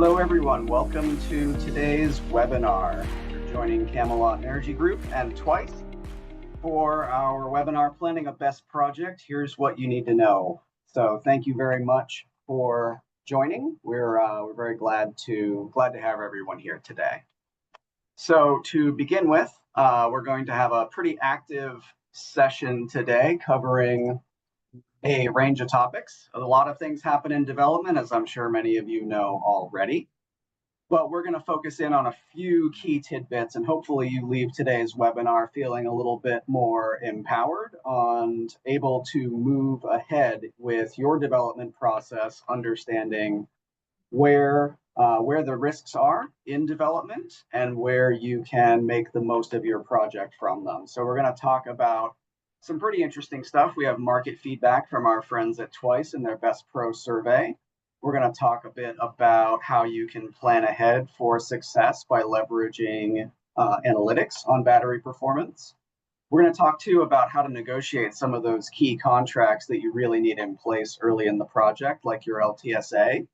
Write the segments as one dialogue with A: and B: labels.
A: Hello everyone, welcome to today's webinar. We're joining Camelot Energy Group and TWAICE for our webinar Planning a BESS Project. Here's what you need to know. So thank you very much for joining. We're very glad to have everyone here today. So to begin with, we're going to have a pretty active session today covering a range of topics. A lot of things happen in development, as I'm sure many of you know already. But we're going to focus in on a few key tidbits, and hopefully you leave today's webinar feeling a little bit more empowered and able to move ahead with your development process, understanding where the risks are in development and where you can make the most of your project from them. So we're going to talk about some pretty interesting stuff. We have market feedback from our friends at TWAICE in their Best Pro survey. We're going to talk a bit about how you can plan ahead for success by leveraging analytics on battery performance. We're going to talk too about how to negotiate some of those key contracts that you really need in place early in the project, like your LTSA.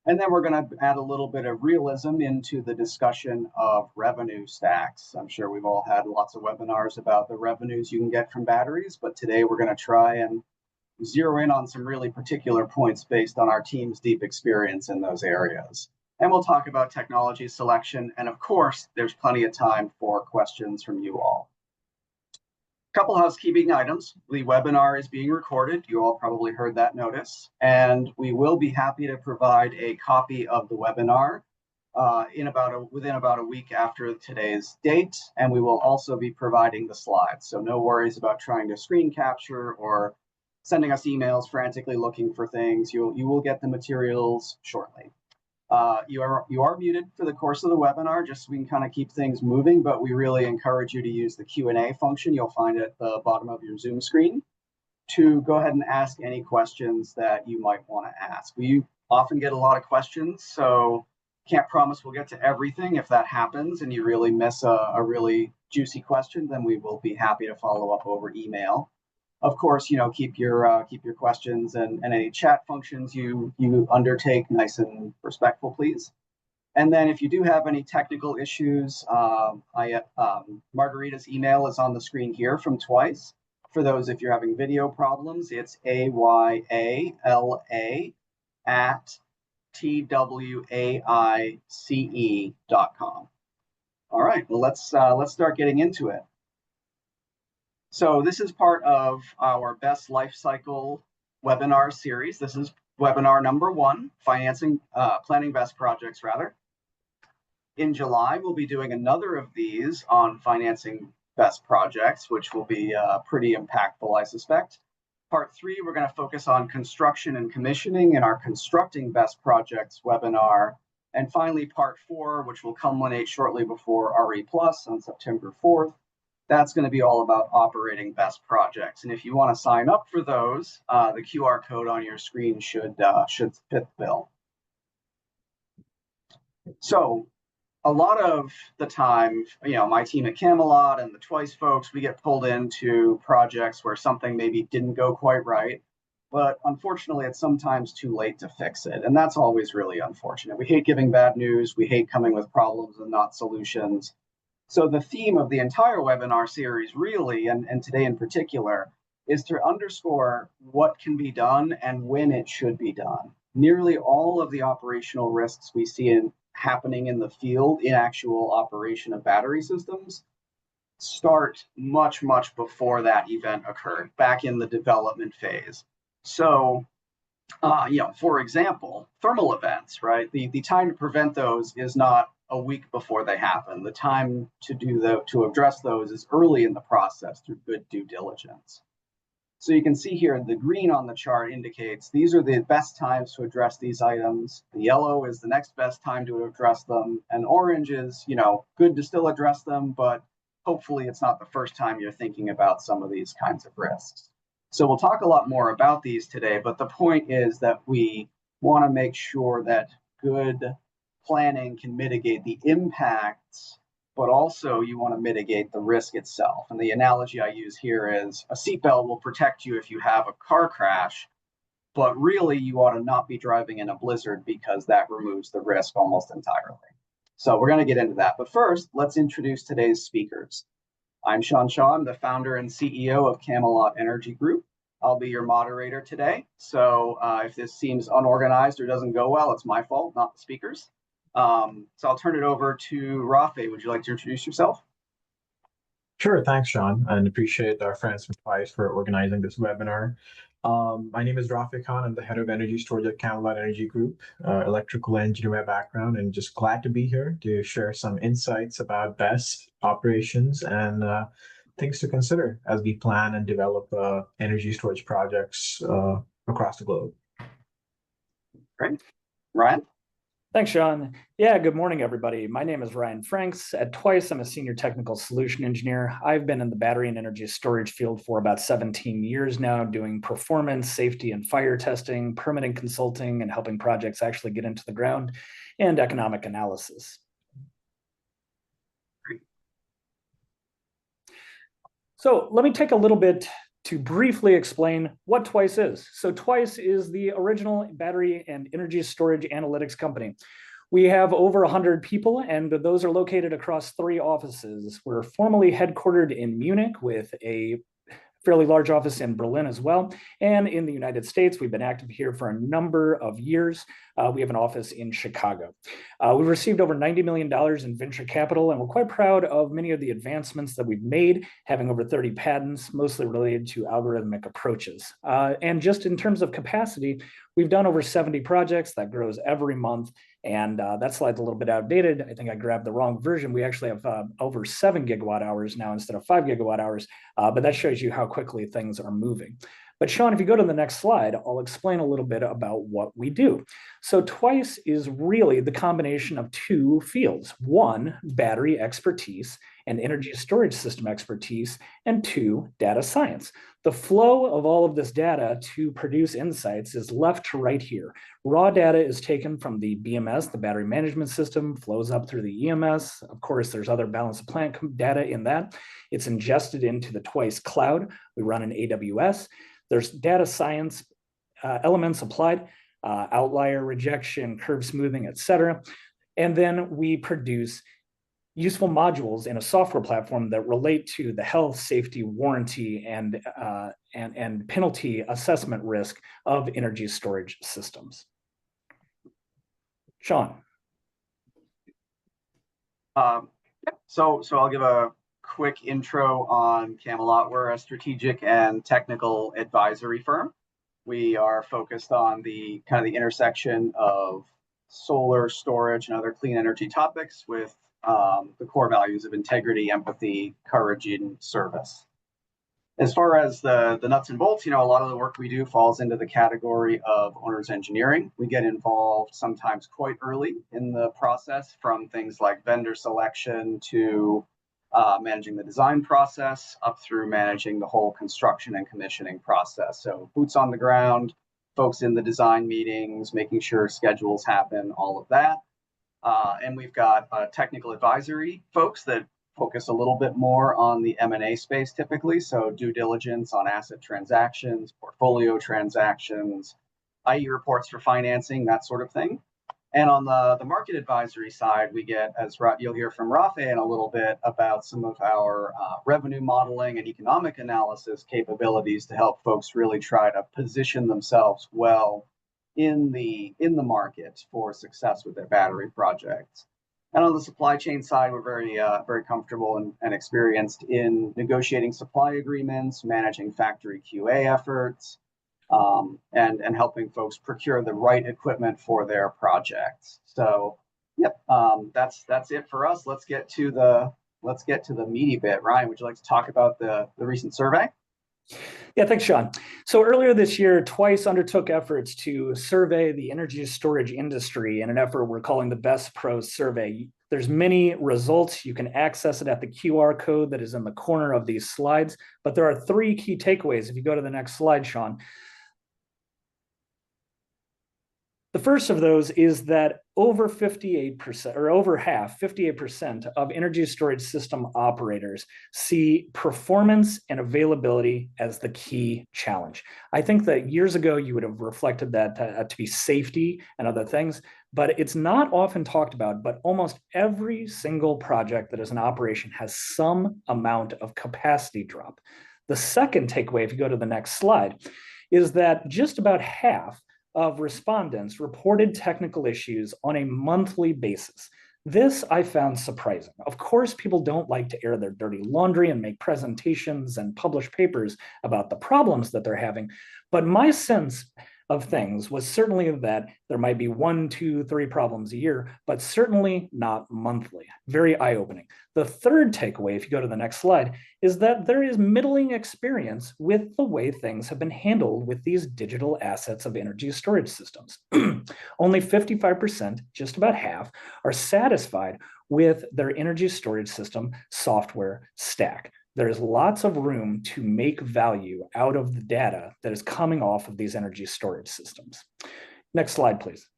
A: And then we're going to add a little bit of realism into the discussion of revenue stacks. I'm sure we've all had lots of webinars about the revenues you can get from batteries, but today we're going to try and zero in on some really particular points based on our team's deep experience in those areas. And we'll talk about technology selection. And of course, there's plenty of time for questions from you all. Couple housekeeping items. The webinar is being recorded. You all probably heard that notice. And we will be happy to provide a copy of the webinar within about a week after today's date. And we will also be providing the slides. So no worries about trying to screen capture or sending us emails frantically looking for things. You will get the materials shortly. You are muted for the course of the webinar, just so we can kind of keep things moving, but we really encourage you to use the Q&A function you'll find at the bottom of your Zoom screen to go ahead and ask any questions that you might want to ask. We often get a lot of questions, so can't promise we'll get to everything. If that happens and you really miss a really juicy question, then we will be happy to follow up over email. Of course, keep your questions and any chat functions you undertake nice and respectful, please. And then if you do have any technical issues, Margarita's email is on the screen here from TWAICE. For those, if you're having video problems, it's ayala@twaice.com. All right, well, let's start getting into it. So this is part of our BESS Lifecycle webinar series. This is webinar number 1, planning BESS projects, rather. In July, we'll be doing another of these on financing BESS projects, which will be pretty impactful, I suspect. Part 3, we're going to focus on construction and commissioning in our Constructing BESS Projects webinar. And finally, part 4, which will culminate shortly before RE Plus on September 4th. That's going to be all about operating BESS projects. And if you want to sign up for those, the QR code on your screen should fit the bill. So a lot of the time, my team at Camelot and the TWAICE folks, we get pulled into projects where something maybe didn't go quite right. But unfortunately, it's sometimes too late to fix it. And that's always really unfortunate. We hate giving bad news. We hate coming with problems and not solutions. So the theme of the entire webinar series really, and today in particular, is to underscore what can be done and when it should be done. Nearly all of the operational risks we see happening in the field in actual operation of battery systems start much, much before that event occurred, back in the development phase. So, for example, thermal events, right? The time to prevent those is not a week before they happen. The time to address those is early in the process through good due diligence. So you can see here the green on the chart indicates these are the best times to address these items. The yellow is the next best time to address them, and orange is, good to still address them, but hopefully it's not the first time you're thinking about some of these kinds of risks. So we'll talk a lot more about these today, but the point is that we want to make sure that good planning can mitigate the impacts, but also you want to mitigate the risk itself. And the analogy I use here is a seatbelt will protect you if you have a car crash, but really you ought to not be driving in a blizzard because that removes the risk almost entirely. So we're going to get into that. But first, let's introduce today's speakers. I'm Sean Shaw. I'm the founder and CEO of Camelot Energy Group. I'll be your moderator today. So if this seems unorganized or doesn't go well, it's my fault, not the speakers. So I'll turn it over to Rafe. Would you like to introduce yourself?
B: Sure, thanks, Sean, and appreciate our friends from TWAICE for organizing this webinar. My name is Rafi Khan. I'm the head of energy storage at Camelot Energy Group, electrical engineer by background, and just glad to be here to share some insights about BESS operations and things to consider as we plan and develop energy storage projects across the globe.
A: Great. Ryan?
C: Thanks, Sean. Yeah, good morning, everybody. My name is Ryan Franks. At TWAICE, I'm a senior technical solution engineer. I've been in the battery and energy storage field for about 17 years now, doing performance, safety, and fire testing, permitting consulting, and helping projects actually get into the ground, and economic analysis.
A: Great.
C: So let me take a little bit to briefly explain what TWAICE is. So TWAICE is the original battery and energy storage analytics company. We have over 100 people, and those are located across 3 offices. We're formally headquartered in Munich with a fairly large office in Berlin as well. And in the United States, we've been active here for a number of years. We have an office in Chicago. We've received over $90 million in venture capital, and we're quite proud of many of the advancements that we've made, having over 30 patents, mostly related to algorithmic approaches. And just in terms of capacity, we've done over 70 projects. That grows every month. And that slide's a little bit outdated. I think I grabbed the wrong version. We actually have over 7 gigawatt hours now instead of 5 gigawatt hours, but that shows you how quickly things are moving. But Sean, if you go to the next slide, I'll explain a little bit about what we do. So TWAICE is really the combination of 2 fields. 1, battery expertise and energy storage system expertise, and 2, data science. The flow of all of this data to produce insights is left to right here. Raw data is taken from the BMS, the battery management system, flows up through the EMS. Of course, there's other balance of plant data in that. It's ingested into the TWAICE cloud. We run in AWS. There's data science elements applied, outlier rejection, curve smoothing, et cetera. And then we produce useful modules in a software platform that relate to the health, safety, warranty, and penalty assessment risk of energy storage systems. Sean.
A: So I'll give a quick intro on Camelot. We're a strategic and technical advisory firm. We are focused on the kind of the intersection of solar storage and other clean energy topics with the core values of integrity, empathy, courage, and service. As far as the nuts and bolts, a lot of the work we do falls into the category of owner's engineering. We get involved sometimes quite early in the process, from things like vendor selection to managing the design process up through managing the whole construction and commissioning process. So boots on the ground, folks in the design meetings, making sure schedules happen, all of that. And we've got technical advisory folks that focus a little bit more on the M&A space typically. So due diligence on asset transactions, portfolio transactions, IE reports for financing, that sort of thing. And on the market advisory side, we get, as you'll hear from Rafe in a little bit, about some of our revenue modeling and economic analysis capabilities to help folks really try to position themselves well in the market for success with their battery projects. And on the supply chain side, we're very comfortable and experienced in negotiating supply agreements, managing factory QA efforts, and helping folks procure the right equipment for their projects. So, yep, that's it for us. Let's get to the meaty bit. Ryan, would you like to talk about the recent survey?
C: Yeah, thanks, Sean. So earlier this year, TWAICE undertook efforts to survey the energy storage industry in an effort we're calling the BESS Pro survey. There's many results. You can access it at the QR code that is in the corner of these slides, but there are 3 key takeaways. If you go to the next slide, Sean. The first of those is that over 58% or over half, 58% of energy storage system operators see performance and availability as the key challenge. I think that years ago you would have reflected that to be safety and other things, but it's not often talked about, but almost every single project that is in operation has some amount of capacity drop. The second takeaway, if you go to the next slide, is that just about half of respondents reported technical issues on a monthly basis. This I found surprising. Of course, people don't like to air their dirty laundry and make presentations and publish papers about the problems that they're having, but my sense of things was certainly that there might be 1, 2, 3 problems a year, but certainly not monthly. Very eye-opening. The third takeaway, if you go to the next slide, is that there is middling experience with the way things have been handled with these digital assets of energy storage systems. Only 55%, just about half, are satisfied with their energy storage system software stack. There's lots of room to make value out of the data that is coming off of these energy storage systems. Next slide, please.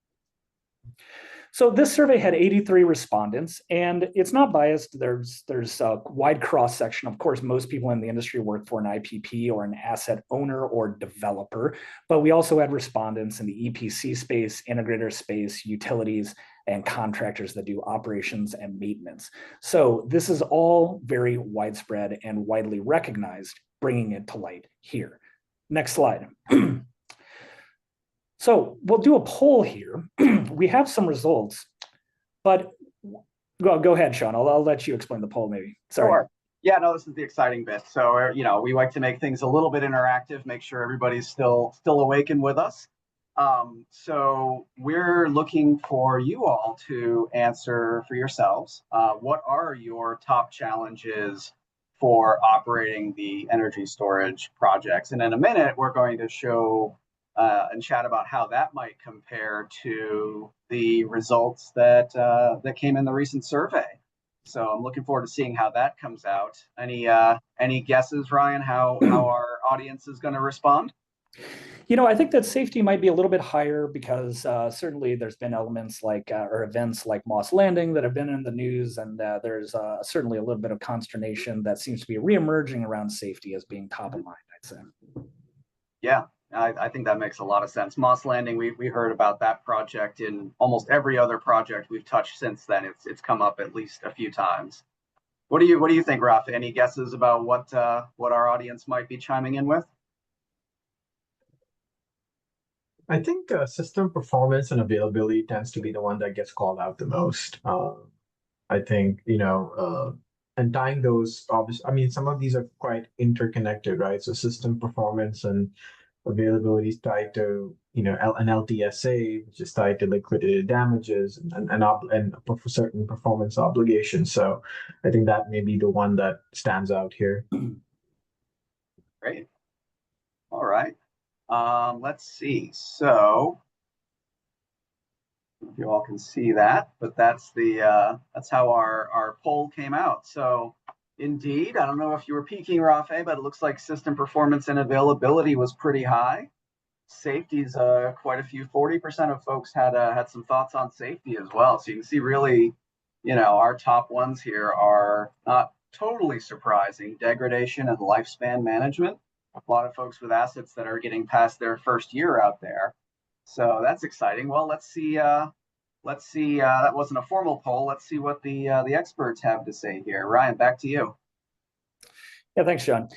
C: So this survey had 83 respondents, and it's not biased. There's a wide cross-section. Of course, most people in the industry work for an IPP or an asset owner or developer, but we also had respondents in the EPC space, integrator space, utilities, and contractors that do operations and maintenance. So this is all very widespread and widely recognized, bringing it to light here. Next slide. So we'll do a poll here. We have some results, but go ahead, Sean. I'll let you explain the poll maybe. Sorry.
A: Sure. Yeah, no, this is the exciting bit. So, we like to make things a little bit interactive, make sure everybody's still awake and with us. So we're looking for you all to answer for yourselves. What are your top challenges for operating the energy storage projects? And in a minute, we're going to show and chat about how that might compare to the results that came in the recent survey. So I'm looking forward to seeing how that comes out. Any guesses, Ryan, how our audience is going to respond?
C: I think that safety might be a little bit higher because certainly there's been elements like or events like Moss Landing that have been in the news, and there's certainly a little bit of consternation that seems to be reemerging around safety as being top of mind, I'd say.
A: Yeah, I think that makes a lot of sense. Moss Landing, we heard about that project in almost every other project we've touched since then. It's come up at least a few times. What do you think, Rafa? Any guesses about what our audience might be chiming in with?
B: I think system performance and availability tends to be the one that gets called out the most. I think, and tying those, obviously, I mean, some of these are quite interconnected, right? So system performance and availability is tied to, an LTSA, which is tied to liquidated damages and for certain performance obligations. So I think that may be the one that stands out here.
A: Great. All right. Let's see. So if you all can see that, but that's how our poll came out. So indeed, I don't know if you were peeking, Rafe, but it looks like system performance and availability was pretty high. Safety's quite a few. 40% of folks had some thoughts on safety as well. So you can see really, our top ones here are not totally surprising. Degradation and lifespan management. A lot of folks with assets that are getting past their first year out there. So that's exciting. Well, let's see. That wasn't a formal poll. Let's see what the experts have to say here. Ryan, back to you.
C: Yeah, thanks, Sean.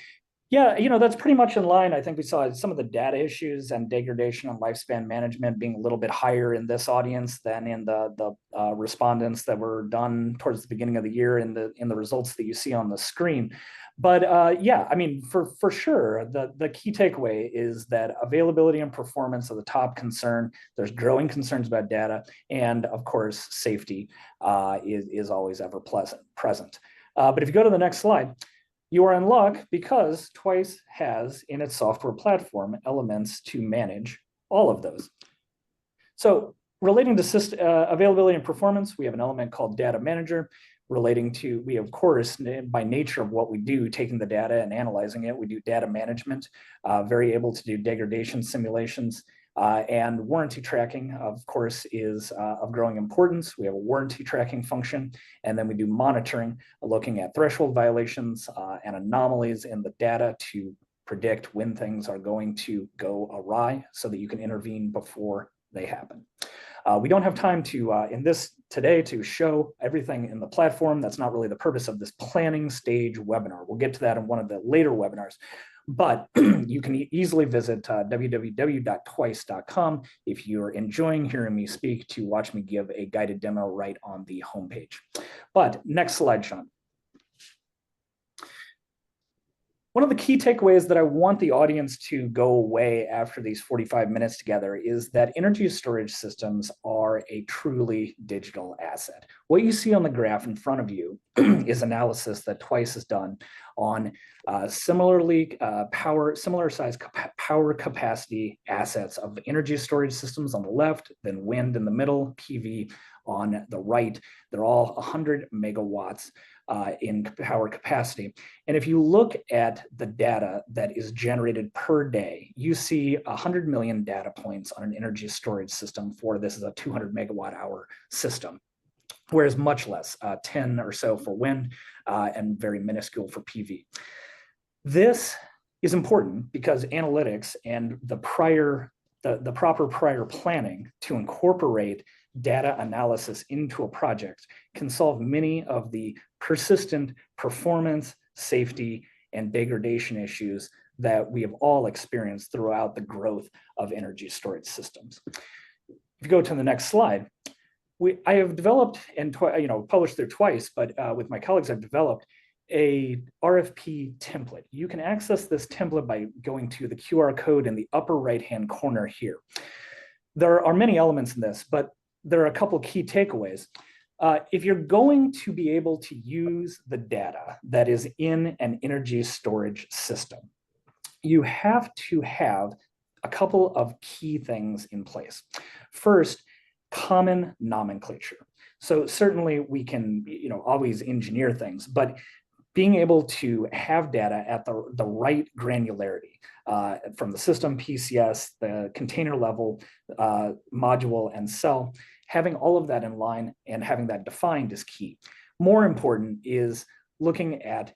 C: Yeah, that's pretty much in line. I think we saw some of the data issues and degradation and lifespan management being a little bit higher in this audience than in the respondents that were done towards the beginning of the year in the results that you see on the screen. But yeah, I mean, for sure, the key takeaway is that availability and performance are the top concern. There's growing concerns about data, and of course, safety is always ever present. But if you go to the next slide, you are in luck because TWAICE has in its software platform elements to manage all of those. So relating to availability and performance, we have an element called Data Manager. Relating to, we of course, by nature of what we do, taking the data and analyzing it, we do data management, very able to do degradation simulations. And warranty tracking, of course, is of growing importance. We have a warranty tracking function, and then we do monitoring, looking at threshold violations and anomalies in the data to predict when things are going to go awry so that you can intervene before they happen. We don't have time to, in this today, to show everything in the platform. That's not really the purpose of this planning stage webinar. We'll get to that in one of the later webinars. But you can easily visit www.twaice.com if you're enjoying hearing me speak to watch me give a guided demo right on the homepage. But next slide, Sean. One of the key takeaways that I want the audience to go away after these 45 minutes together is that energy storage systems are a truly digital asset. What you see on the graph in front of you is analysis that TWAICE has done on similar size power capacity assets of energy storage systems on the left, then wind in the middle, PV on the right. They're all 100 megawatts in power capacity. And if you look at the data that is generated per day, you see 100 million data points on an energy storage system for this is a 200 megawatt hour system, whereas much less, 10 or so for wind and very minuscule for PV. This is important because analytics and the proper prior planning to incorporate data analysis into a project can solve many of the persistent performance, safety, and degradation issues that we have all experienced throughout the growth of energy storage systems. If you go to the next slide, I have developed and published through TWAICE, but with my colleagues, I've developed a RFP template. You can access this template by going to the QR code in the upper right-hand corner here. There are many elements in this, but there are a couple of key takeaways. If you're going to be able to use the data that is in an energy storage system, you have to have a couple of key things in place. First, common nomenclature. So certainly we can always engineer things, but being able to have data at the right granularity from the system, PCS, the container level, module, and cell, having all of that in line and having that defined is key. More important is looking at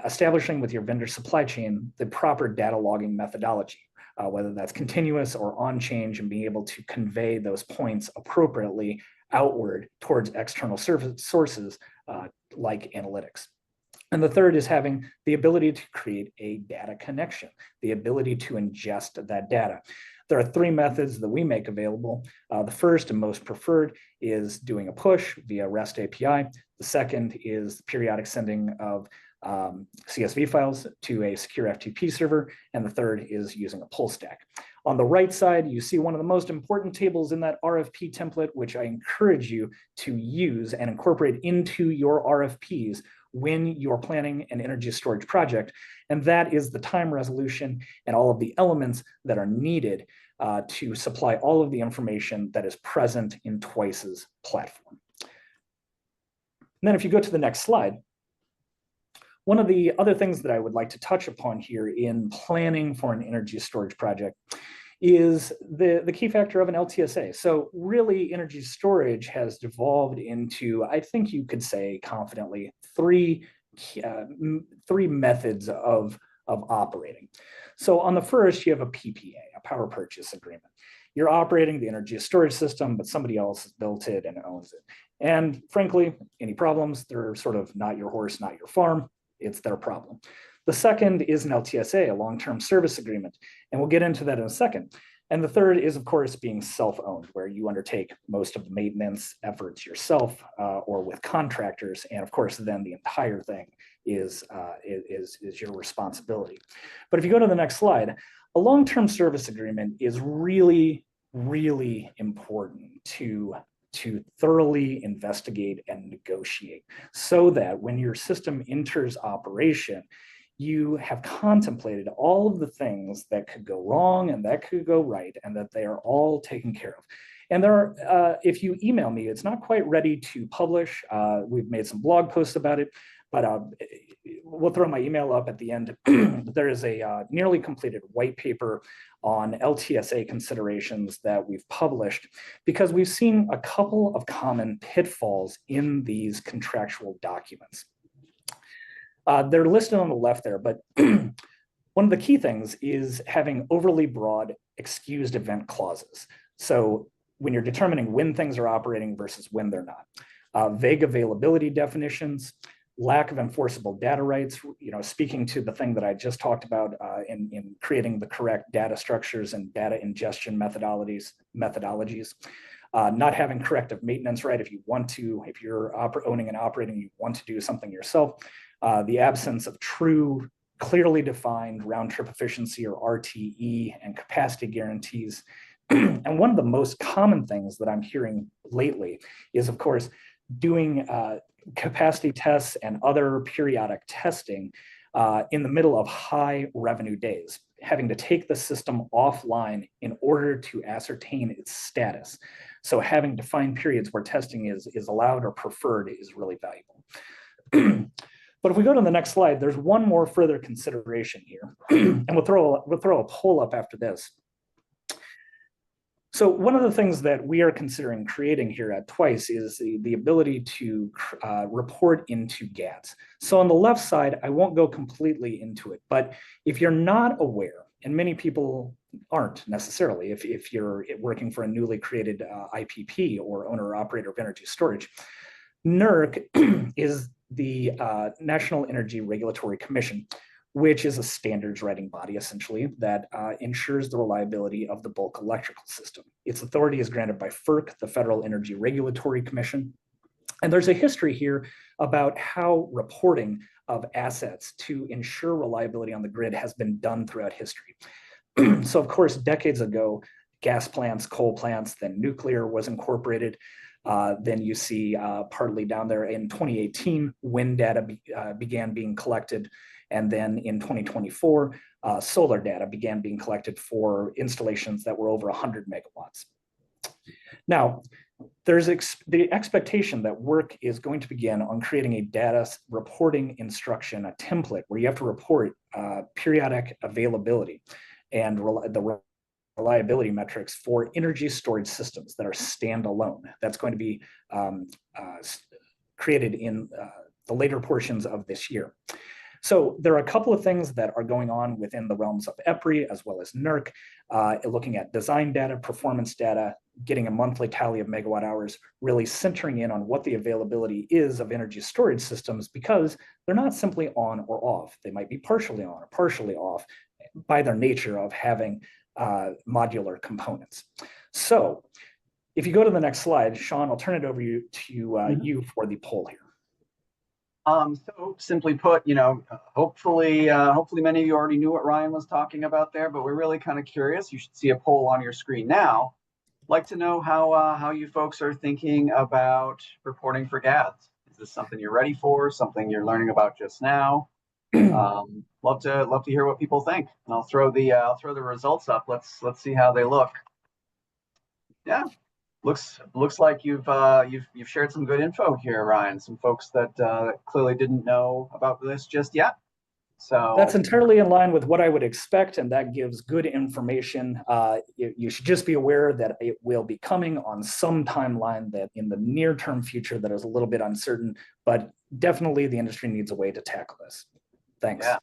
C: establishing with your vendor supply chain the proper data logging methodology, whether that's continuous or on change, and being able to convey those points appropriately outward towards external sources like analytics. And the third is having the ability to create a data connection, the ability to ingest that data. There are three methods that we make available. The first and most preferred is doing a push via REST API. The second is periodic sending of CSV files to a secure FTP server. And the third is using a pull stack. On the right side, you see one of the most important tables in that RFP template, which I encourage you to use and incorporate into your RFPs when you're planning an energy storage project. And that is the time resolution and all of the elements that are needed to supply all of the information that is present in TWAICE's platform. And then if you go to the next slide, one of the other things that I would like to touch upon here in planning for an energy storage project is the key factor of an LTSA. So really energy storage has devolved into, I think you could say confidently, three methods of operating. So on the first, you have a PPA, a power purchase agreement. You're operating the energy storage system, but somebody else has built it and owns it. And frankly, any problems, they're sort of not your horse, not your farm. It's their problem. The second is an LTSA, a long-term service agreement, and we'll get into that in a second. And the third is, of course, being self-owned, where you undertake most of the maintenance efforts yourself or with contractors, and of course, then the entire thing is your responsibility. But if you go to the next slide, a long-term service agreement is really, really important to thoroughly investigate and negotiate so that when your system enters operation, you have contemplated all of the things that could go wrong and that could go right, and that they are all taken care of. And there are, if you email me, it's not quite ready to publish. We've made some blog posts about it, but we'll throw my email up at the end. There is a nearly completed white paper on LTSA considerations that we've published because we've seen a couple of common pitfalls in these contractual documents. They're listed on the left there, but one of the key things is having overly broad excused event clauses. So when you're determining when things are operating versus when they're not. Vague availability definitions, lack of enforceable data rights, speaking to the thing that I just talked about in creating the correct data structures and data ingestion methodologies, not having corrective maintenance right if you're owning and operating, you want to do something yourself, the absence of true, clearly defined round-trip efficiency or RTE and capacity guarantees. And one of the most common things that I'm hearing lately is, of course, doing capacity tests and other periodic testing in the middle of high revenue days, having to take the system offline in order to ascertain its status. So having defined periods where testing is allowed or preferred is really valuable. But if we go to the next slide, there's one more further consideration here, and we'll throw a poll up after this. So one of the things that we are considering creating here at TWAICE is the ability to report into GATS. So on the left side, I won't go completely into it, but if you're not aware, and many people aren't necessarily, if you're working for a newly created IPP or owner or operator of energy storage, NERC is the National Energy Regulatory Commission, which is a standards writing body, essentially, that ensures the reliability of the bulk electrical system. Its authority is granted by FERC, the Federal Energy Regulatory Commission. And there's a history here about how reporting of assets to ensure reliability on the grid has been done throughout history. So, of course, decades ago, gas plants, coal plants, then nuclear was incorporated. Then you see partly down there in 2018, wind data began being collected. And then in 2024, solar data began being collected for installations that were over 100 megawatts. Now, there's the expectation that work is going to begin on creating a data reporting instruction, a template where you have to report periodic availability and the reliability metrics for energy storage systems that are standalone. That's going to be created in the later portions of this year. So there are a couple of things that are going on within the realms of EPRI as well as NERC, looking at design data, performance data, getting a monthly tally of megawatt hours, really centering in on what the availability is of energy storage systems, because they're not simply on or off. They might be partially on or partially off by their nature of having modular components. So if you go to the next slide, Sean, I'll turn it over to you for the poll here.
A: So simply put, hopefully many of you already knew what Ryan was talking about there, but we're really kind of curious. You should see a poll on your screen now. I'd like to know how you folks are thinking about reporting for GATS. Is this something you're ready for? Something you're learning about just now? Love to hear what people think, and I'll throw the results up. Let's see how they look. Yeah. Looks like you've shared some good info here, Ryan. Some folks that clearly didn't know about this just yet. So
C: that's entirely in line with what I would expect, and that gives good information. You should just be aware that it will be coming on some timeline that in the near-term future that is a little bit uncertain, but definitely the industry needs a way to tackle this. Thanks.
A: Yeah,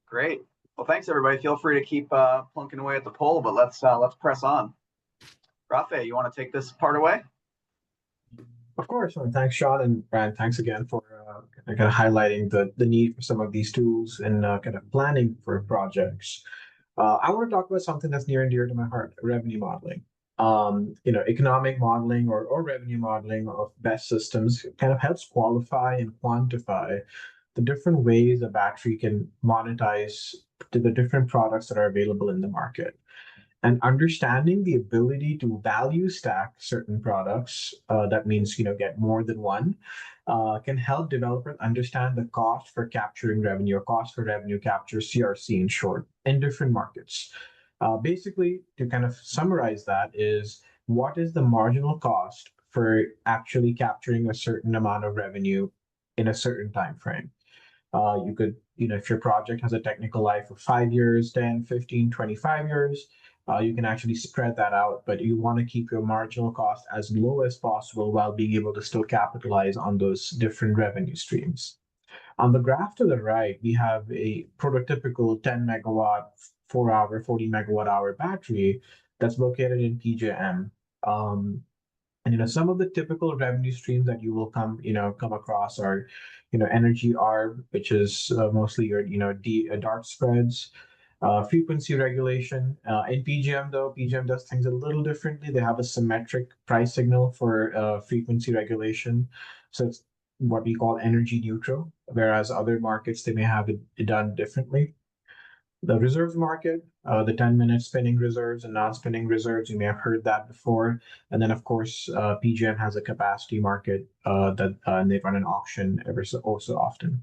A: great. Well, thanks everybody. Feel free to keep plunking away at the poll, but let's press on. Rafe, you want to take this part away?
B: Of course. And thanks, Sean, and Brian, thanks again for kind of highlighting the need for some of these tools and kind of planning for projects. I want to talk about something that's near and dear to my heart: revenue modeling. Economic modeling or revenue modeling of BESS systems kind of helps qualify and quantify the different ways a battery can monetize to the different products that are available in the market. And understanding the ability to value stack certain products, that means get more than one, can help developers understand the cost for capturing revenue or cost for revenue capture, CRC in short, in different markets. Basically, to kind of summarize that is, what is the marginal cost for actually capturing a certain amount of revenue in a certain time frame. You could, if your project has a technical life of 5 years, 10, 15, 25 years, you can actually spread that out, but you want to keep your marginal cost as low as possible while being able to still capitalize on those different revenue streams. On the graph to the right, we have a prototypical 10 megawatt, 4 hour, 40 megawatt hour battery that's located in PJM. And some of the typical revenue streams that you will come across are, energy arb, which is mostly your dark spreads, frequency regulation. In PGM though, PGM does things a little differently. They have a symmetric price signal for frequency regulation, so it's what we call energy neutral. Whereas other markets they may have it done differently. The reserves market, the 10-minute spinning reserves and non-spinning reserves, you may have heard that before. And then, of course, PGM has a capacity market and they run an auction ever so often.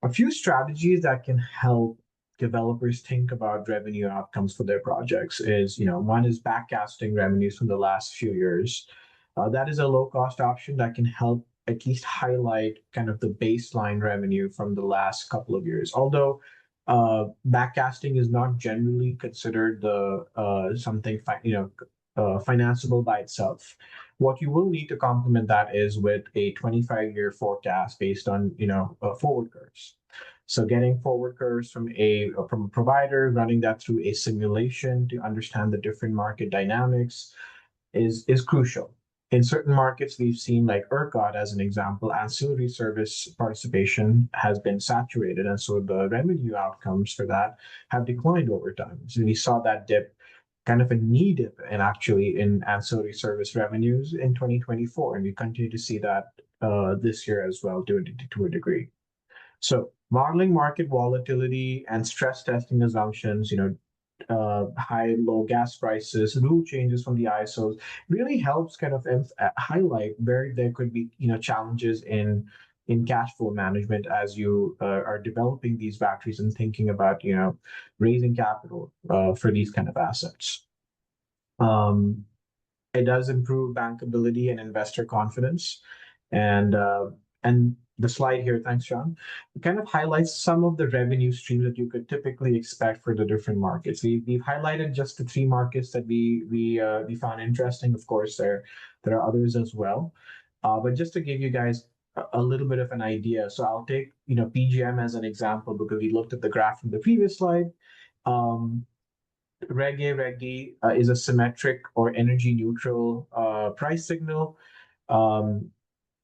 B: A few strategies that can help developers think about revenue outcomes for their projects is, one is backcasting revenues from the last few years. That is a low-cost option that can help at least highlight kind of the baseline revenue from the last couple of years. Although backcasting is not generally considered something financeable by itself. What you will need to complement that is with a 25-year forecast based on forward curves. So getting forward curves from a provider, running that through a simulation to understand the different market dynamics is crucial. In certain markets, we've seen, like ERCOT as an example, ancillary service participation has been saturated, and so the revenue outcomes for that have declined over time. So we saw that dip, kind of a knee dip, and actually in ancillary service revenues in 2024, and we continue to see that this year as well to a degree. So modeling market volatility and stress testing assumptions, high, low gas prices, rule changes from the ISOs really helps kind of highlight where there could be, challenges in cash flow management as you are developing these batteries and thinking about, raising capital for these kind of assets. It does improve bankability and investor confidence, and the slide here, thanks, John, kind of highlights some of the revenue streams that you could typically expect for the different markets. We've highlighted just the 3 markets that we found interesting. Of course, there are others as well, but just to give you guys a little bit of an idea. So I'll take PGM as an example because we looked at the graph from the previous slide. Reg A, Reg D is a symmetric or energy neutral price signal.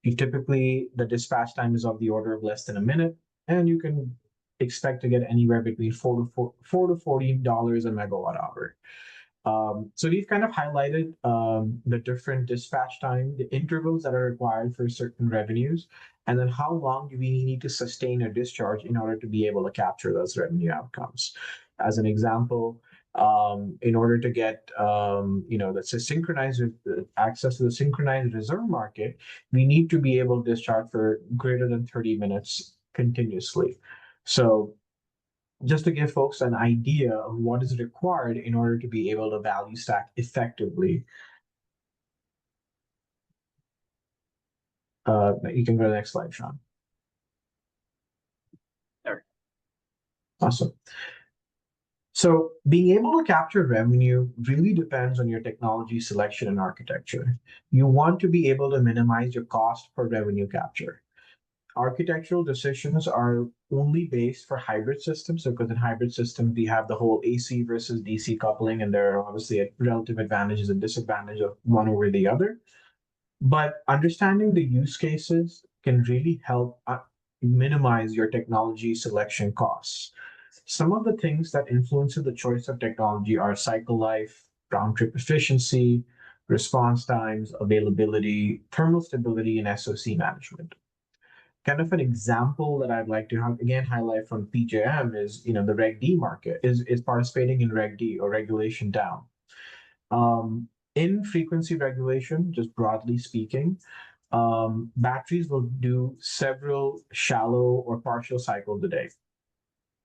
B: The dispatch time is of the order of less than a minute, and you can expect to get anywhere between $4 to $40 a megawatt hour. So we've kind of highlighted the different dispatch time, the intervals that are required for certain revenues, and then how long do we need to sustain a discharge in order to be able to capture those revenue outcomes. As an example, in order to get let's say synchronized access to the synchronized reserve market, we need to be able to discharge for greater than 30 minutes continuously. So just to give folks an idea of what is required in order to be able to value stack effectively. You can go to the next slide, Sean.
A: There.
B: Awesome. So being able to capture revenue really depends on your technology selection and architecture. You want to be able to minimize your cost per revenue capture. Architectural decisions are only based for hybrid systems. So because in hybrid systems, we have the whole AC versus DC coupling, and there are obviously relative advantages and disadvantages of one over the other. But understanding the use cases can really help minimize your technology selection costs. Some of the things that influence the choice of technology are cycle life, round trip efficiency, response times, availability, thermal stability, and SOC management. Kind of an example that I'd like to again highlight from PJM is, the Reg D market is participating in Reg D, or regulation down. In frequency regulation, just broadly speaking, batteries will do several shallow or partial cycles a day.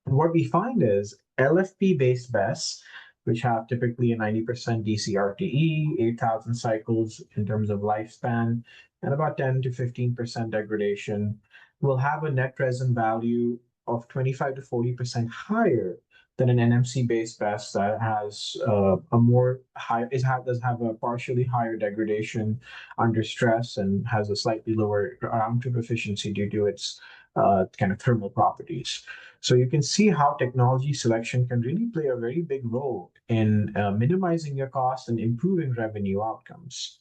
B: What we find is LFP-based BESS, which have typically a 90% DC RTE, 8,000 cycles in terms of lifespan, and about 10 to 15% degradation, will have a net present value of 25 to 40% higher than an NMC-based BESS that has a more high does have a partially higher degradation under stress and has a slightly lower round trip efficiency due to its kind of thermal properties. So you can see how technology selection can really play a very big role in minimizing your costs and improving revenue outcomes.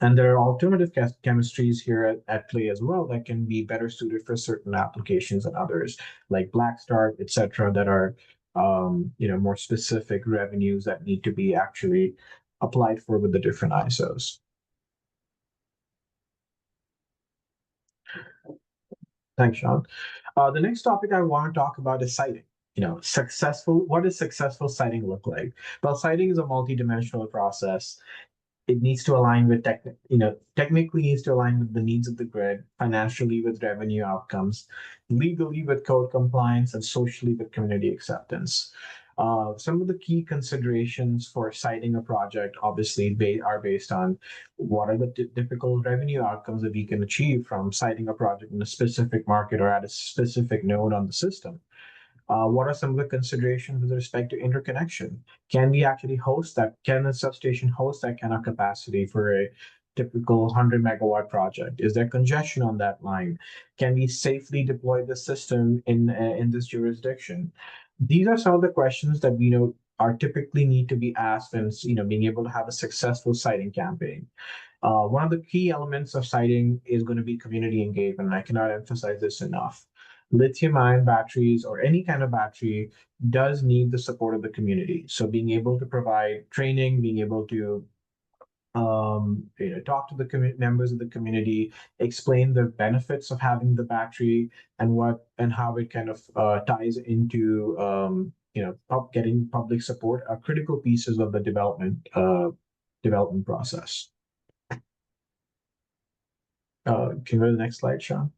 B: And there are alternative chemistries here at play as well that can be better suited for certain applications than others, like black start, etc., that are more specific revenues that need to be actually applied for with the different ISOs. Thanks, Sean. The next topic I want to talk about is siting. What does successful siting look like? Well, siting is a multi-dimensional process. It needs to align with technically needs to align with the needs of the grid, financially with revenue outcomes, legally with code compliance, and socially with community acceptance. Some of the key considerations for siting a project obviously are based on what are the typical revenue outcomes that we can achieve from siting a project in a specific market or at a specific node on the system. What are some of the considerations with respect to interconnection? Can we actually can a substation host that kind of capacity for a typical 100 megawatt project? Is there congestion on that line? Can we safely deploy the system in this jurisdiction? These are some of the questions that we know are typically need to be asked and being able to have a successful siting campaign. One of the key elements of siting is going to be community engagement, and I cannot emphasize this enough. Lithium-ion batteries or any kind of battery does need the support of the community. So being able to provide training, being able to talk to the members of the community, explain the benefits of having the battery and how it kind of ties into getting public support are critical pieces of the development process. Can you go to the next slide, Sean?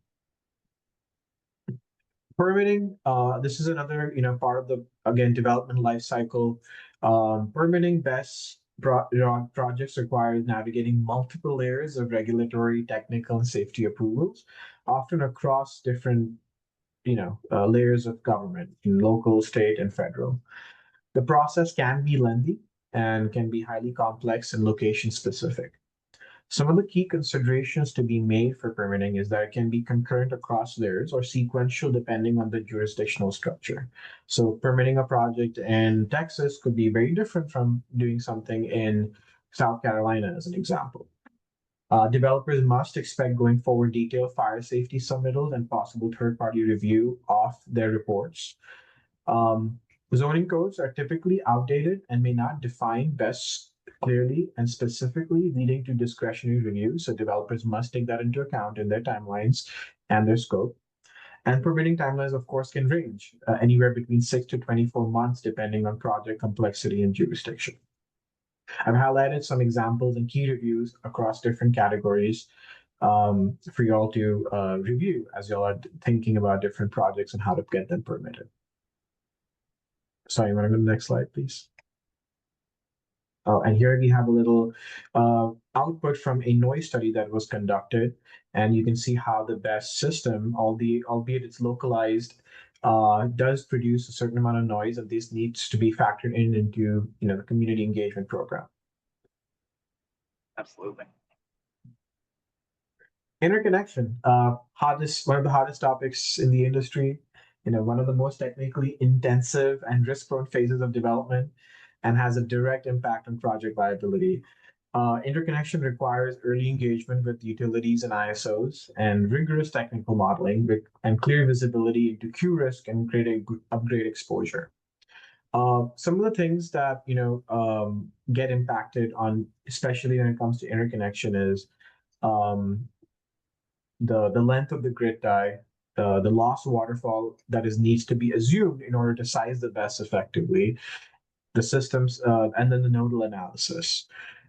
B: Permitting, this is another part of the development life cycle. Permitting BESS projects requires navigating multiple layers of regulatory, technical, and safety approvals, often across different layers of government, in local, state, and federal. The process can be lengthy and can be highly complex and location specific. Some of the key considerations to be made for permitting is that it can be concurrent across layers or sequential depending on the jurisdictional structure. So permitting a project in Texas could be very different from doing something in South Carolina, as an example. Developers must expect going forward detailed fire safety submittals and possible third-party review of their reports. Zoning codes are typically outdated and may not define BESS clearly and specifically, leading to discretionary review. So developers must take that into account in their timelines and their scope. And permitting timelines, of course, can range anywhere between 6 to 24 months, depending on project complexity and jurisdiction. I've highlighted some examples and key reviews across different categories for you all to review as you all are thinking about different projects and how to get them permitted. Sorry, you want to go to the next slide, please? And here we have a little output from a noise study that was conducted, and you can see how the BESS system, albeit it's localized, does produce a certain amount of noise, and this needs to be factored into the community engagement program.
A: Absolutely.
B: Interconnection, one of the hottest topics in the industry. One of the most technically intensive and risk-prone phases of development, and has a direct impact on project viability. Interconnection requires early engagement with utilities and ISOs and rigorous technical modeling and clear visibility into Q risk and upgrade exposure. Some of the things that get impacted on, especially when it comes to interconnection, is the length of the grid tie, the loss waterfall that needs to be assumed in order to size the BESS effectively, the systems, and then the nodal analysis.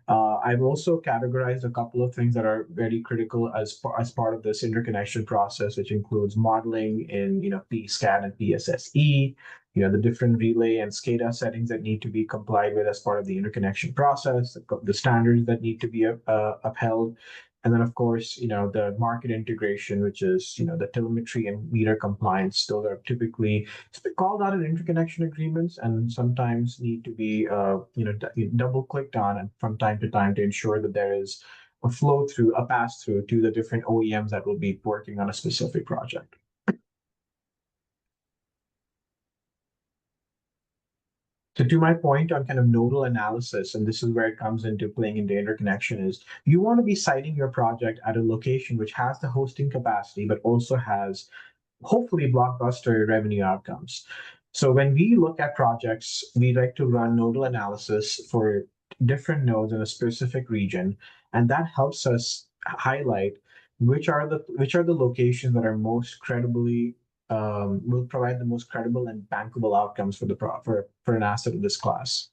B: I've also categorized a couple of things that are very critical as part of this interconnection process, which includes modeling in PSCAD and PSSE, the different relay and SCADA settings that need to be complied with as part of the interconnection process, the standards that need to be upheld, and then of course the market integration, which is the telemetry and meter compliance. Those are typically called out in interconnection agreements and sometimes need to be double clicked on and from time to time to ensure that there is a flow through, a pass through to the different OEMs that will be working on a specific project. So to my point on kind of nodal analysis, and this is where it comes into playing into interconnection, is you want to be siting your project at a location which has the hosting capacity, but also has hopefully blockbuster revenue outcomes. So when we look at projects, we like to run nodal analysis for different nodes in a specific region, and that helps us highlight which are the locations that are most credibly will provide the most credible and bankable outcomes for for an asset of this class.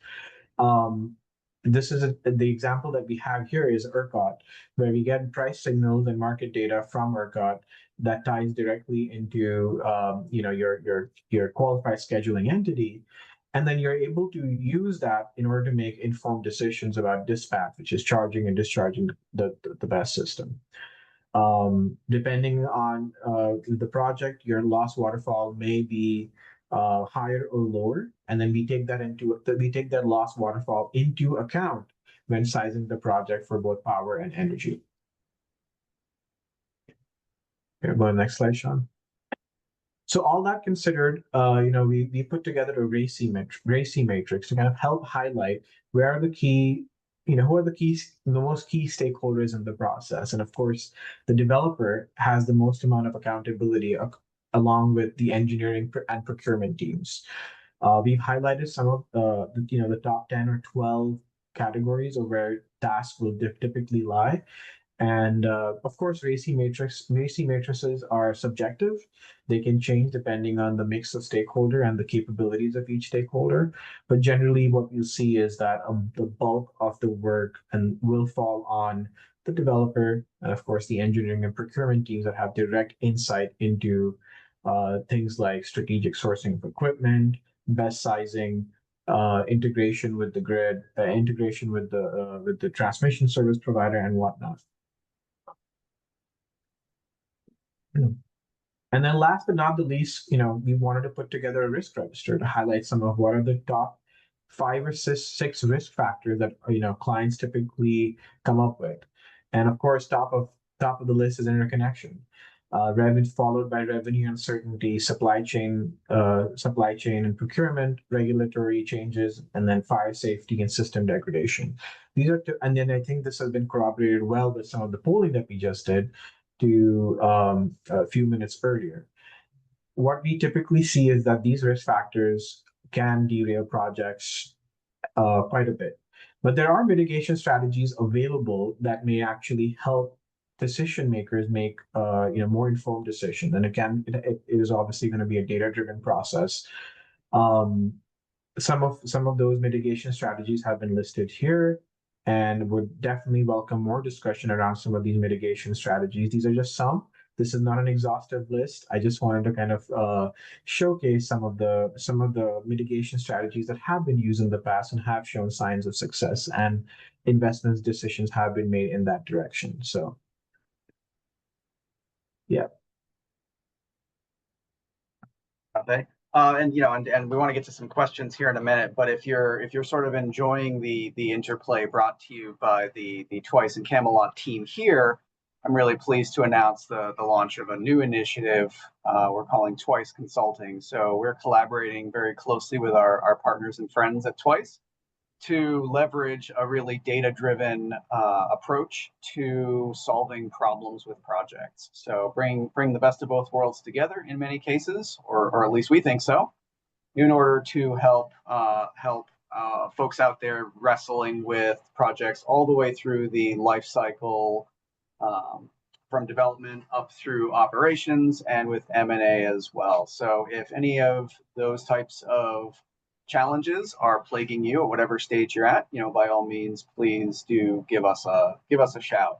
B: Um, this is the example that we have here is ERCOT, where we get price signals and market data from ERCOT that ties directly into your qualified scheduling entity, and then you're able to use that in order to make informed decisions about dispatch, which is charging and discharging the BESS system. Depending on the project, your loss waterfall may be higher or lower, and then we take that loss waterfall into account when sizing the project for both power and energy. Okay, go to the next slide, Sean. So all that considered, we put together a RACI matrix to kind of help highlight where are the key, who are the most key stakeholders in the process. And of course, the developer has the most amount of accountability along with the engineering and procurement teams. We've highlighted some of the top 10 or 12 categories of where tasks will typically lie. And of course, RACI matrices are subjective. They can change depending on the mix of stakeholder and the capabilities of each stakeholder. But generally, what you'll see is that the bulk of the work will fall on the developer and, of course, the engineering and procurement teams that have direct insight into things like strategic sourcing of equipment, best sizing, integration with the grid, integration with the transmission service provider, and whatnot. And then last but not the least, we wanted to put together a risk register to highlight some of what are the top 5 or 6 risk factors that clients typically come up with. And of course, top of the list is interconnection. Revenue followed by revenue uncertainty, supply chain and procurement, regulatory changes, and then fire safety and system degradation. And then I think this has been corroborated well with some of the polling that we just did to a few minutes earlier. What we typically see is that these risk factors can derail projects quite a bit. But there are mitigation strategies available that may actually help decision makers make more informed decisions. And again, it is obviously going to be a data-driven process. Some of those mitigation strategies have been listed here, and would definitely welcome more discussion around some of these mitigation strategies. These are just some. This is not an exhaustive list. I just wanted to kind of showcase some of the mitigation strategies that have been used in the past and have shown signs of success, and investments decisions have been made in that direction. So, yeah.
A: Okay. And we want to get to some questions here in a minute, but if you're sort of enjoying the interplay brought to you by the TWAICE and Camelot team here, I'm really pleased to announce the launch of a new initiative we're calling TWAICE Consulting. So we're collaborating very closely with our partners and friends at TWAICE to leverage a really data-driven approach to solving problems with projects. So bring the best of both worlds together in many cases, or at least we think so, in order to help folks out there wrestling with projects all the way through the life cycle, from development up through operations and with M&A as well. So if any of those types of challenges are plaguing you at whatever stage you're at, by all means, please do give us a shout.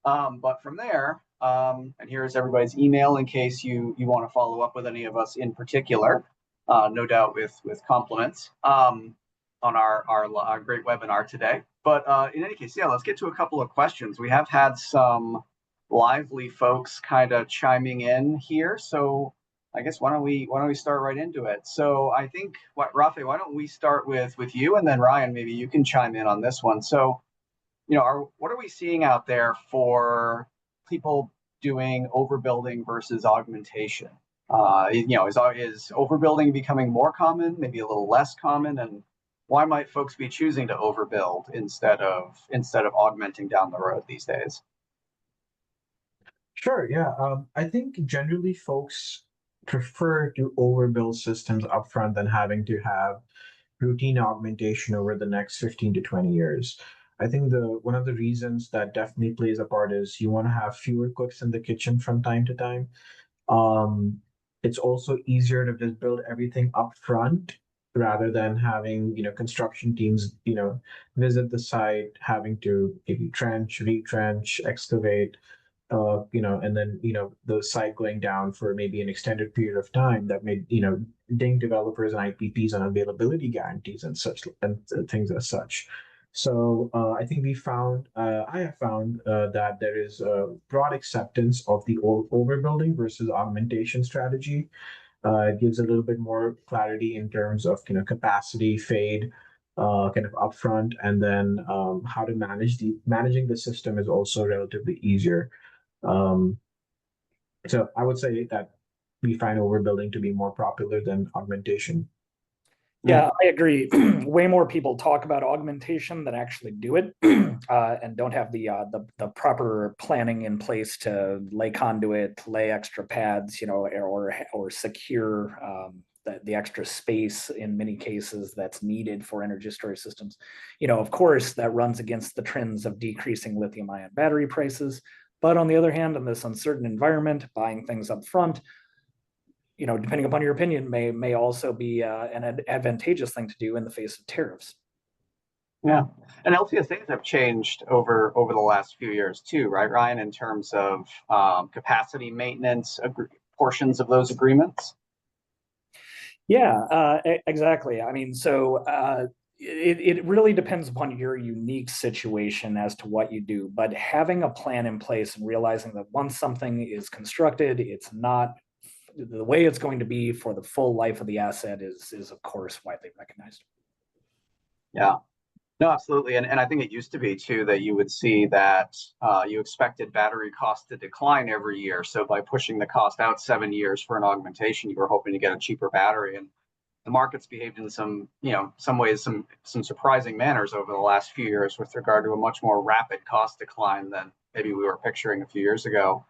A: But from there, and here's everybody's email in case you want to follow up with any of us in particular, no doubt with compliments on our great webinar today. But in any case, yeah, let's get to a couple of questions. We have had some lively folks kind of chiming in here, so I guess why don't we start right into it? So I think, Rafe, why don't we start with you, and then Ryan, maybe you can chime in on this one. So, what are we seeing out there for people doing overbuilding versus augmentation? Is overbuilding becoming more common, maybe a little less common, and why might folks be choosing to overbuild instead of augmenting down the road these days?
B: Sure, yeah. I think generally folks prefer to overbuild systems upfront than having to have routine augmentation over the next 15 to 20 years. I think the one of the reasons that definitely plays a part is you want to have fewer cooks in the kitchen from time to time. Um, it's also easier to just build everything up front rather than having, construction teams, visit the site, having to maybe trench, retrench, excavate, and then, the site going down for maybe an extended period of time that may, ding developers and IPPs on availability guarantees and such and things as such. So I think I have found that there is a broad acceptance of the overbuilding versus augmentation strategy. It gives a little bit more clarity in terms of, capacity, fade, kind of upfront, and then how to managing the system is also relatively easier. Um, so I would say that we find overbuilding to be more popular than augmentation.
C: Yeah, I agree. Way more people talk about augmentation than actually do it, and don't have the proper planning in place to lay conduit, lay extra pads, or secure the extra space in many cases that's needed for energy storage systems. Of course, that runs against the trends of decreasing lithium-ion battery prices. But on the other hand, in this uncertain environment, buying things up front, depending upon your opinion, may also be an advantageous thing to do in the face of tariffs.
A: Yeah, and LTSAs have changed over the last few years too, right, Ryan? In terms of capacity maintenance portions of those agreements.
C: Yeah, exactly. I mean, so it really depends upon your unique situation as to what you do. But having a plan in place and realizing that once something is constructed, it's not the way it's going to be for the full life of the asset is of course widely recognized.
A: Yeah, no, absolutely. And I think it used to be too that you would see that you expected battery costs to decline every year. So by pushing the cost out 7 years for an augmentation, you were hoping to get a cheaper battery. And the market's behaved in some ways, some surprising manners over the last few years with regard to a much more rapid cost decline than maybe we were picturing a few years ago.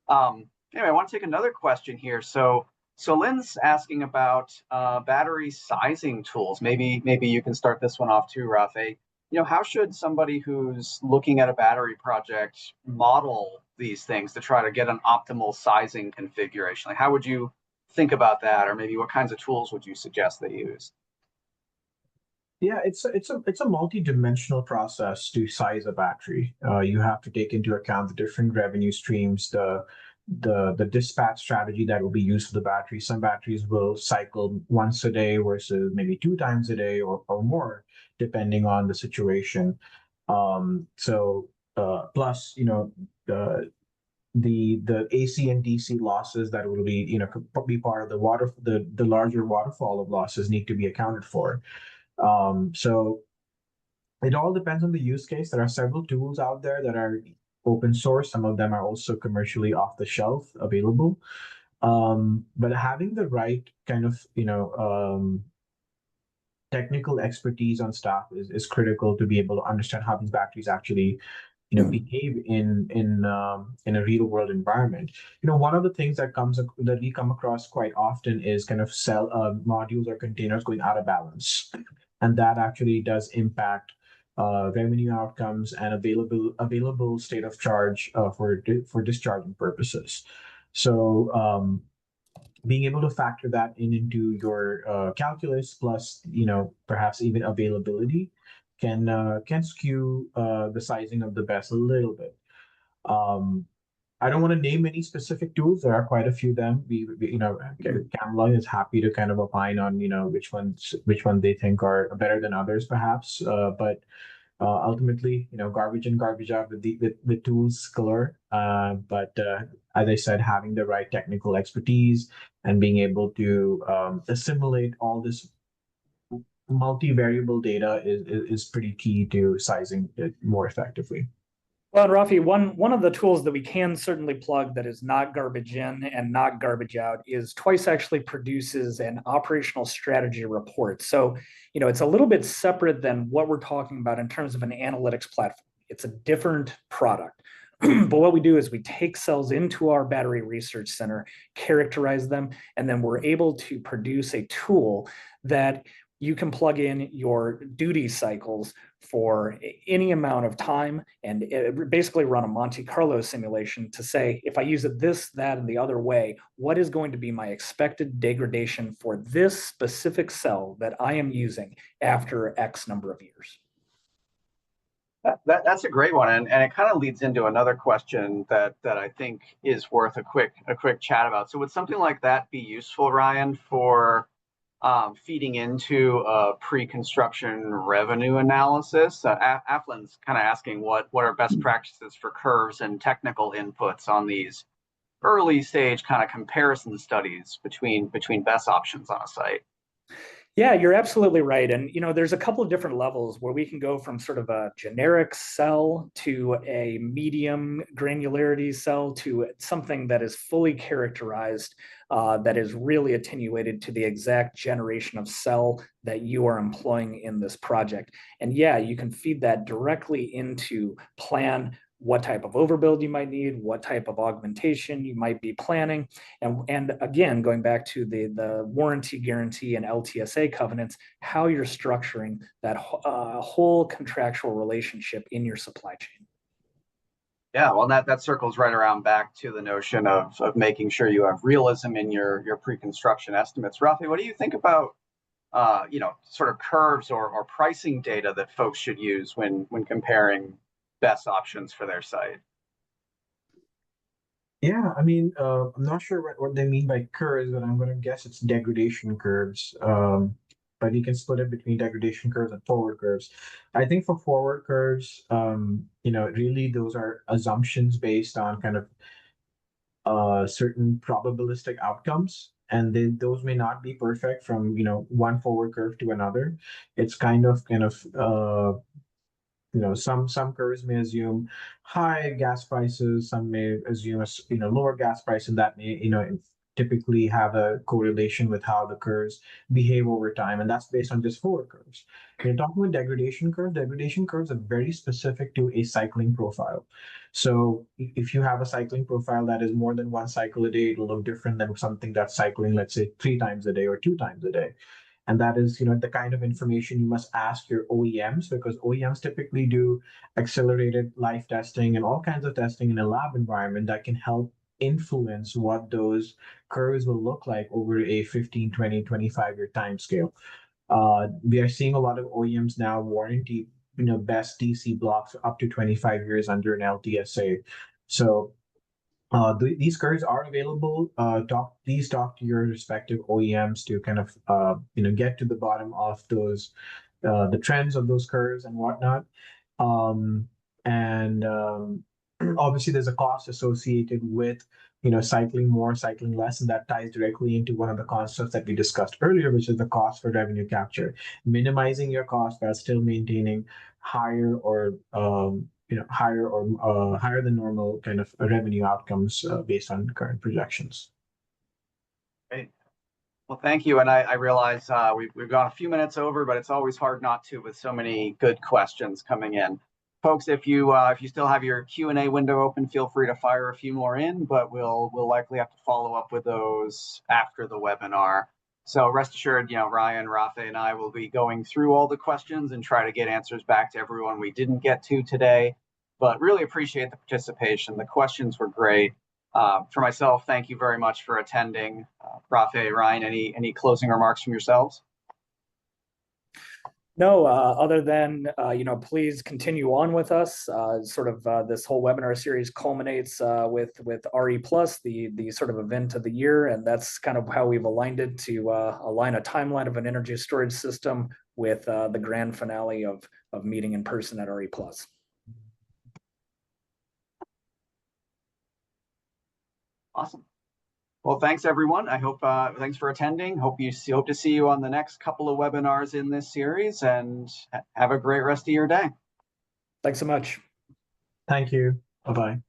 A: Anyway, I want to take another question here. So Lynn's asking about battery sizing tools. Maybe you can start this one off too, Rafe. How should somebody who's looking at a battery project model these things to try to get an optimal sizing configuration? Like, how would you think about that, or maybe what kinds of tools would you suggest they use?
B: Yeah, it's a multi-dimensional process to size a battery. You have to take into account the different revenue streams, the dispatch strategy that will be used for the battery. Some batteries will cycle once a day versus maybe 2 times a day or more, depending on the situation. Plus, the AC and DC losses that will be, be part of the larger waterfall of losses need to be accounted for. So it all depends on the use case. There are several tools out there that are open source. Some of them are also commercially off the shelf available. But having the right kind of, technical expertise on staff is critical to be able to understand how these batteries actually behave in a real world environment. One of the things that we come across quite often is kind of cell modules or containers going out of balance, and that actually does impact revenue outcomes and available state of charge for discharging purposes. So being able to factor that into your calculus, plus perhaps even availability, can skew the sizing of the BESS a little bit. Um, I don't want to name any specific tools. There are quite a few of them. Camelot is happy to kind of opine on which one they think are better than others, perhaps. But ultimately, garbage in, garbage out with the tools galore. But as I said, having the right technical expertise and being able to assimilate all this multivariable data is pretty key to sizing it more effectively.
C: Well, and Rafi, one of the tools that we can certainly plug that is not garbage in and not garbage out is TWAICE actually produces an operational strategy report. So, it's a little bit separate than what we're talking about in terms of an analytics platform. It's a different product. But what we do is we take cells into our battery research center, characterize them, and then we're able to produce a tool that you can plug in your duty cycles for any amount of time and basically run a Monte Carlo simulation to say, if I use it this, that, and the other way, what is going to be my expected degradation for this specific cell that I am using after X number of years?
A: That's a great one, and it kind of leads into another question that I think is worth a quick chat about. So would something like that be useful, Ryan, for feeding into a pre-construction revenue analysis? Aflin's kind of asking what are best practices for curves and technical inputs on these early stage kind of comparison studies between BESS options on a site.
C: Yeah, you're absolutely right. And, there's a couple of different levels where we can go from sort of a generic cell to a medium granularity cell to something that is fully characterized, that is really attenuated to the exact generation of cell that you are employing in this project. And yeah, you can feed that directly into plan what type of overbuild you might need, what type of augmentation you might be planning. And again, going back to the warranty guarantee and LTSA covenants, how you're structuring that whole contractual relationship in your supply chain.
A: Yeah, well, that circles right around back to the notion of making sure you have realism in your pre-construction estimates. Rafi, what do you think about sort of curves or pricing data that folks should use when comparing BESS options for their site?
B: Yeah, I mean, I'm not sure what they mean by curves, but I'm going to guess it's degradation curves. But you can split it between degradation curves and forward curves. I think for forward curves, really those are assumptions based on kind of certain probabilistic outcomes. And those may not be perfect from, one forward curve to another. It's kind of some curves may assume high gas prices, some may assume lower gas price, and that may typically have a correlation with how the curves behave over time, and that's based on just forward curves. When you're talking about degradation curves are very specific to a cycling profile. So if you have a cycling profile that is more than one cycle a day, it'll look different than something that's cycling, let's say, 3 times a day or 2 times a day. And that is, the kind of information you must ask your OEMs, because OEMs typically do accelerated life testing and all kinds of testing in a lab environment that can help influence what those curves will look like over a 15, 20, 25-year time scale. We are seeing a lot of OEMs now warranty, BESS DC blocks up to 25 years under an LTSA. So these curves are available. Please talk to your respective OEMs to kind of get to the bottom of those the trends of those curves and whatnot. And obviously, there's a cost associated with cycling more, cycling less, and that ties directly into one of the concepts that we discussed earlier, which is the cost for revenue capture, minimizing your cost while still maintaining higher or higher than normal kind of revenue outcomes based on current projections.
A: Great. Well, thank you. And I realize we've gone a few minutes over, but it's always hard not to with so many good questions coming in. Folks, if you still have your Q&A window open, feel free to fire a few more in, but we'll likely have to follow up with those after the webinar. So rest assured, Ryan, Rafa, and I will be going through all the questions and try to get answers back to everyone we didn't get to today. But really appreciate the participation. The questions were great. For myself, thank you very much for attending. Rafe, Ryan, any closing remarks from yourselves?
C: No, other than, please continue on with us. This whole webinar series culminates with RE Plus, the sort of event of the year. And that's kind of how we've aligned it to align a timeline of an energy storage system with the grand finale of meeting in person at RE Plus.
A: Awesome. Well, thanks everyone. I hope thanks for attending. Hope to see you on the next couple of webinars in this series, and have a great rest of your day.
C: Thanks so much.
B: Thank you. Bye-bye.